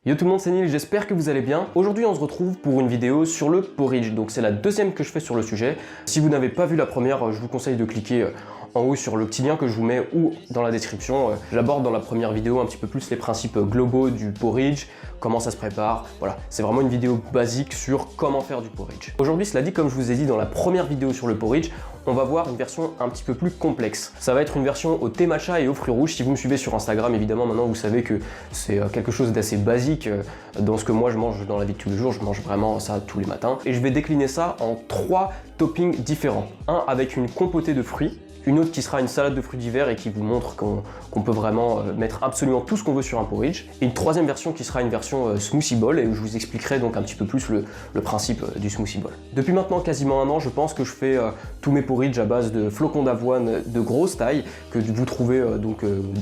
Yo tout le monde, c'est Neil, j'espère que vous allez bien. Aujourd'hui on se retrouve pour une vidéo sur le porridge, donc c'est la deuxième que je fais sur le sujet. Si vous n'avez pas vu la première, je vous conseille de cliquer en haut sur le petit lien que je vous mets ou dans la description. J'aborde dans la première vidéo un petit peu plus les principes globaux du porridge, comment ça se prépare, voilà. C'est vraiment une vidéo basique sur comment faire du porridge. Aujourd'hui, cela dit, comme je vous ai dit dans la première vidéo sur le porridge, on va voir une version un petit peu plus complexe. Ça va être une version au thé matcha et aux fruits rouges. Si vous me suivez sur Instagram, évidemment, maintenant vous savez que c'est quelque chose d'assez basique dans ce que moi je mange dans la vie de tous les jours. Je mange vraiment ça tous les matins. Et je vais décliner ça en 3 toppings différents. Un avec une compotée de fruits, une autre qui sera une salade de fruits d'hiver et qui vous montre qu'on peut vraiment mettre absolument tout ce qu'on veut sur un porridge. Et une troisième version qui sera une version smoothie bowl et où je vous expliquerai donc un petit peu plus le principe du smoothie bowl. Depuis maintenant quasiment un an, je pense que je fais tous mes porridge à base de flocons d'avoine de grosse taille que vous trouvez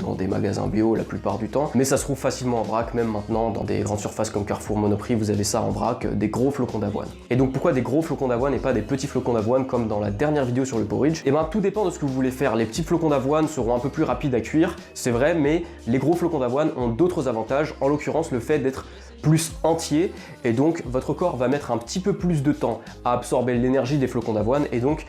dans des magasins bio la plupart du temps. Mais ça se trouve facilement en vrac, même maintenant dans des grandes surfaces comme Carrefour, Monoprix, vous avez ça en vrac, des gros flocons d'avoine. Et donc pourquoi des gros flocons d'avoine et pas des petits flocons d'avoine comme dans la dernière vidéo sur le porridge? Et ben tout dépend de ce que vous voulez faire. Les petits flocons d'avoine seront un peu plus rapides à cuire, c'est vrai, mais les gros flocons d'avoine ont d'autres avantages, en l'occurrence le fait d'être plus entier, et donc votre corps va mettre un petit peu plus de temps à absorber l'énergie des flocons d'avoine, et donc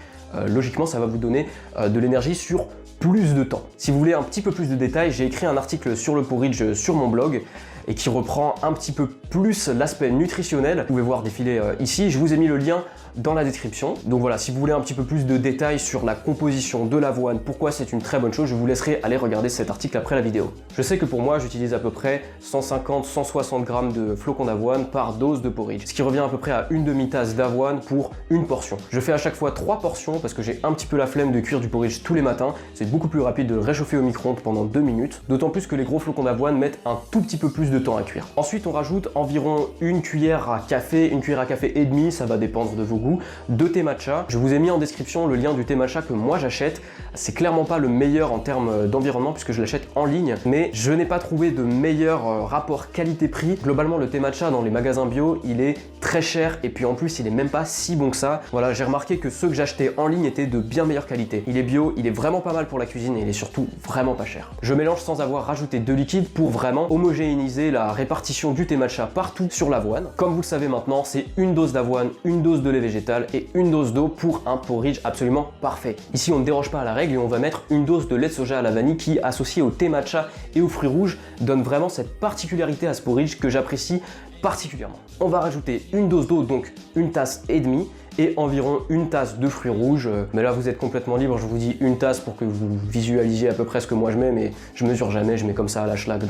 logiquement ça va vous donner de l'énergie sur plus de temps. Si vous voulez un petit peu plus de détails, j'ai écrit un article sur le porridge sur mon blog et qui reprend un petit peu plus l'aspect nutritionnel. Vous pouvez voir défiler ici, je vous ai mis le lien dans la description. Donc voilà, si vous voulez un petit peu plus de détails sur la composition de l'avoine, pourquoi c'est une très bonne chose, je vous laisserai aller regarder cet article après la vidéo. Je sais que pour moi, j'utilise à peu près 150-160 grammes de flocons d'avoine par dose de porridge, ce qui revient à peu près à une demi-tasse d'avoine pour une portion. Je fais à chaque fois 3 portions parce que j'ai un petit peu la flemme de cuire du porridge tous les matins. C'est beaucoup plus rapide de le réchauffer au micro-ondes pendant 2 minutes, d'autant plus que les gros flocons d'avoine mettent un tout petit peu plus de temps à cuire. Ensuite, on rajoute environ une cuillère à café et demi, ça va dépendre de vos goûts, de thé matcha. Je vous ai mis en description le lien du thé matcha que moi j'achète. C'est clairement pas le meilleur en termes d'environnement puisque je l'achète en ligne, mais je n'ai pas trouvé de meilleur rapport qualité-prix. Globalement, le thé matcha dans les magasins bio, il est très cher et puis en plus, il est même pas si bon que ça. Voilà, j'ai remarqué que ceux que j'achetais en ligne étaient de bien meilleure qualité. Il est bio, il est vraiment pas mal pour la cuisine et il est surtout vraiment pas cher. Je mélange sans avoir rajouté de liquide pour vraiment homogénéiser la répartition du thé matcha partout sur l'avoine. Comme vous le savez maintenant, c'est une dose d'avoine, une dose de lait végétal et une dose d'eau pour un porridge absolument parfait. Ici, on ne déroge pas à la règle et on va mettre une dose de lait de soja à la vanille qui, associé au thé matcha et aux fruits rouges, donne vraiment cette particularité à ce porridge que j'apprécie particulièrement. On va rajouter une dose d'eau, donc une tasse et demie, et environ une tasse de fruits rouges. Mais là, vous êtes complètement libre, je vous dis une tasse pour que vous visualisiez à peu près ce que moi je mets, mais je mesure jamais, je mets comme ça à la schlag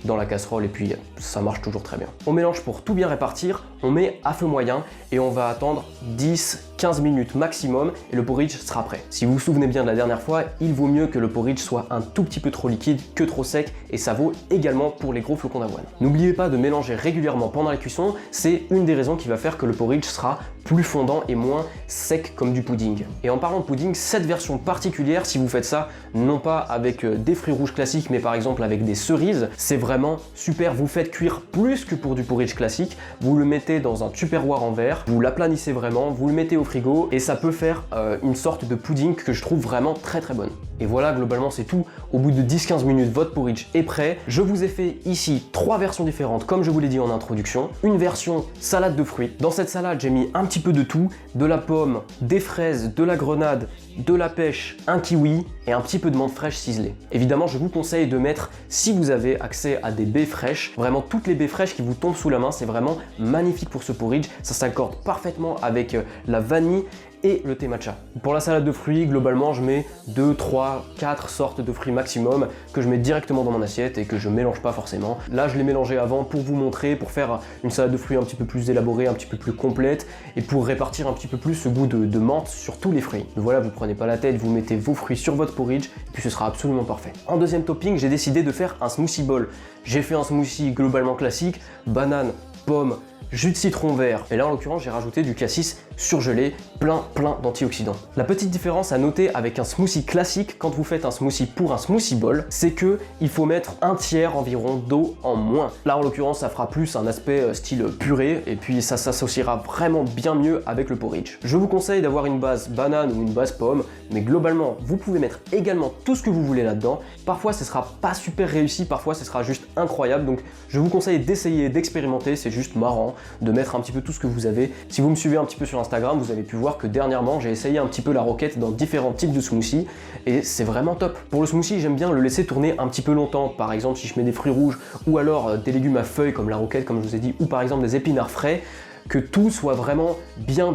dans la casserole et puis ça marche toujours très bien. On mélange pour tout bien répartir, on met à feu moyen et on va attendre 10-15 minutes maximum et le porridge sera prêt. Si vous vous souvenez bien de la dernière fois, il vaut mieux que le porridge soit un tout petit peu trop liquide que trop sec et ça vaut également pour les gros flocons d'avoine. N'oubliez pas de mélanger régulièrement pendant la cuisson, c'est une des raisons qui va faire que le porridge sera plus fondant et moins sec comme du pudding. Et en parlant de pudding, cette version particulière, si vous faites ça non pas avec des fruits rouges classiques mais par exemple avec des cerises, c'est vraiment super. Vous faites cuire plus que pour du porridge classique, vous le mettez dans un tupperware en verre, vous l'aplanissez vraiment, vous le mettez au frigo et ça peut faire une sorte de pudding que je trouve vraiment très bonne. Et voilà, globalement c'est tout. Au bout de 10-15 minutes, votre porridge est prêt. Je vous ai fait ici 3 versions différentes comme je vous l'ai dit en introduction. Une version salade de fruits. Dans cette salade, j'ai mis un petit peu de tout, de la pomme, des fraises, de la grenade, de la pêche, un kiwi et un petit peu de menthe fraîche ciselée. Évidemment, je vous conseille de mettre, si vous avez accès à des baies fraîches, vraiment toutes les baies fraîches qui vous tombent sous la main, c'est vraiment magnifique pour ce porridge. Ça s'accorde parfaitement avec la vanille et le thé matcha. Pour la salade de fruits, globalement, je mets 2, 3, 4 sortes de fruits maximum que je mets directement dans mon assiette et que je mélange pas forcément. Là, je l'ai mélangé avant pour vous montrer, pour faire une salade de fruits un petit peu plus élaborée, un petit peu plus complète et pour répartir un petit peu plus ce goût de menthe sur tous les fruits. Mais voilà, vous prenez pas la tête, vous mettez vos fruits sur votre porridge et puis ce sera absolument parfait. En deuxième topping, j'ai décidé de faire un smoothie bowl. J'ai fait un smoothie globalement classique, banane, pomme, jus de citron vert. Et là en l'occurrence j'ai rajouté du cassis surgelé, plein d'antioxydants. La petite différence à noter avec un smoothie classique quand vous faites un smoothie pour un smoothie bowl, c'est que il faut mettre un tiers environ d'eau en moins. Là en l'occurrence ça fera plus un aspect style purée et puis ça s'associera vraiment bien mieux avec le porridge. Je vous conseille d'avoir une base banane ou une base pomme, mais globalement vous pouvez mettre également tout ce que vous voulez là-dedans. Parfois ce sera pas super réussi, parfois ce sera juste incroyable, donc je vous conseille d'essayer, d'expérimenter, c'est juste marrant de mettre un petit peu tout ce que vous avez. Si vous me suivez un petit peu sur Instagram, vous avez pu voir que dernièrement j'ai essayé un petit peu la roquette dans différents types de smoothies et c'est vraiment top. Pour le smoothie j'aime bien le laisser tourner un petit peu longtemps, par exemple si je mets des fruits rouges ou alors des légumes à feuilles comme la roquette comme je vous ai dit, ou par exemple des épinards frais, que tout soit vraiment bien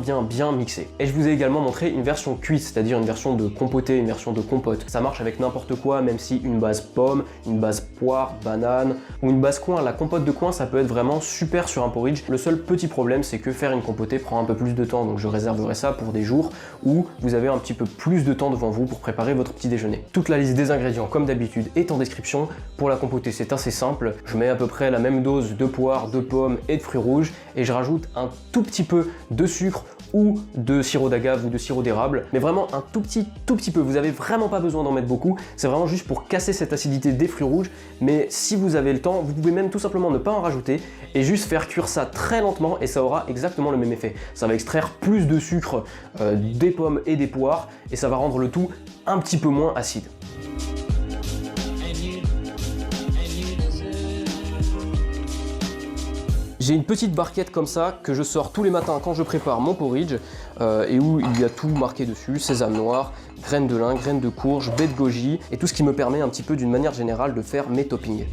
mixé. Et je vous ai également montré une version cuite, c'est-à-dire une version de compoté, une version de compote. Ça marche avec n'importe quoi, même si une base pomme, une base poire, banane ou une base coin. La compote de coin, ça peut être vraiment super sur un porridge. Le seul petit problème, c'est que faire une compotée prend un peu plus de temps, donc je réserverai ça pour des jours où vous avez un petit peu plus de temps devant vous pour préparer votre petit déjeuner. Toute la liste des ingrédients, comme d'habitude, est en description. Pour la compotée, c'est assez simple. Je mets à peu près la même dose de poire, de pommes et de fruits rouges et je rajoute un tout petit peu de sucre ou de sirop d'agave ou de sirop d'érable, mais vraiment un tout petit peu. Vous avez vraiment pas besoin d'en mettre beaucoup, c'est vraiment juste pour casser cette acidité des fruits rouges, mais si vous avez le temps, vous pouvez même tout simplement ne pas en rajouter et juste faire cuire ça très lentement et ça aura exactement le même effet. Ça va extraire plus de sucre des pommes et des poires et ça va rendre le tout un petit peu moins acide. J'ai une petite barquette comme ça que je sors tous les matins quand je prépare mon porridge et où il y a tout marqué dessus, sésame noir, graines de lin, graines de courge, baies de goji et tout ce qui me permet un petit peu d'une manière générale de faire mes toppings.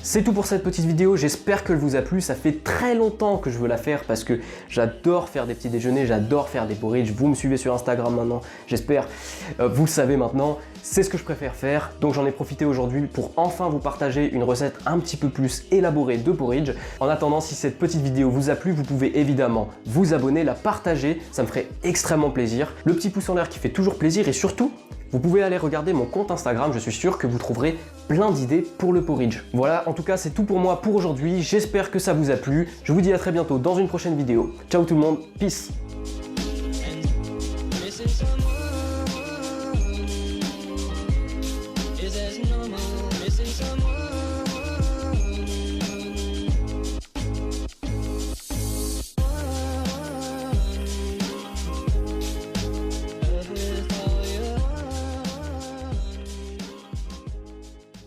C'est tout pour cette petite vidéo, j'espère qu'elle vous a plu. Ça fait très longtemps que je veux la faire parce que j'adore faire des petits déjeuners, j'adore faire des porridge. Vous me suivez sur Instagram maintenant, j'espère. Vous le savez maintenant, c'est ce que je préfère faire. Donc j'en ai profité aujourd'hui pour enfin vous partager une recette un petit peu plus élaborée de porridge. En attendant, si cette petite vidéo vous a plu, vous pouvez évidemment vous abonner, la partager, ça me ferait extrêmement plaisir. Le petit pouce en l'air qui fait toujours plaisir et surtout, vous pouvez aller regarder mon compte Instagram, je suis sûr que vous trouverez plein d'idées pour le porridge. Voilà, en tout cas c'est tout pour moi pour aujourd'hui, j'espère que ça vous a plu. Je vous dis à très bientôt dans une prochaine vidéo. Ciao tout le monde, peace!